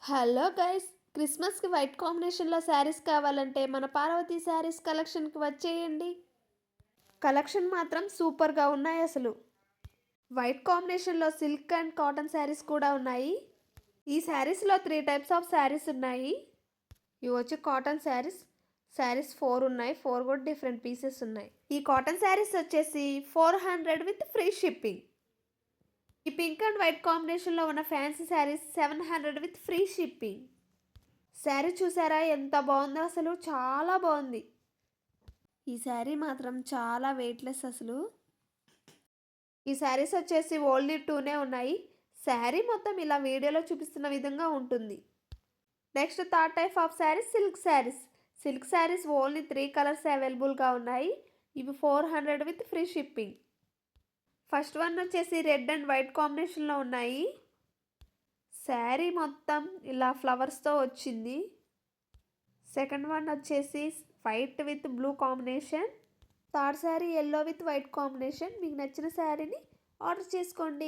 Hello guys, క్రిస్మస్కి white కాంబినేషన్లో శారీస్ కావాలంటే మన పార్వతి శారీస్ కలెక్షన్కి వచ్చేయండి. కలెక్షన్ మాత్రం సూపర్గా ఉన్నాయి. అసలు వైట్ కాంబినేషన్లో సిల్క్ అండ్ కాటన్ శారీస్ కూడా ఉన్నాయి. ఈ శారీస్లో 3 టైప్స్ ఆఫ్ శారీస్ ఉన్నాయి. ఇవి వచ్చి కాటన్ శారీస్. శారీస్ 4 ఉన్నాయి. 4 కూడా డిఫరెంట్ పీసెస్ ఉన్నాయి. ఈ కాటన్ శారీస్ వచ్చేసి 400 విత్ ఫ్రీ షిప్పింగ్. ఈ పింక్ అండ్ వైట్ కాంబినేషన్లో ఉన్న fancy saris 700 with free shipping. Sari చూసారా ఎంత బాగుందో, అసలు చాలా బాగుంది. ఈ శారీ మాత్రం చాలా వెయిట్లెస్ అసలు. ఈ శారీస్ వచ్చేసి ఓన్లీ 2నే ఉన్నాయి. శారీ మొత్తం ఇలా వీడియోలో చూపిస్తున్న విధంగా ఉంటుంది. Next third type of saris silk saris. Silk saris only 3 colours అవైలబుల్గా ఉన్నాయి. ఇవి 400 with free shipping. First one వచ్చేసి రెడ్ అండ్ వైట్ కాంబినేషన్లో ఉన్నాయి. శారీ మొత్తం ఇలా ఫ్లవర్స్తో వచ్చింది. సెకండ్ వన్ వచ్చేసి white with blue combination. Third sari yellow with white combination. మీకు నచ్చిన శారీని ఆర్డర్ చేసుకోండి.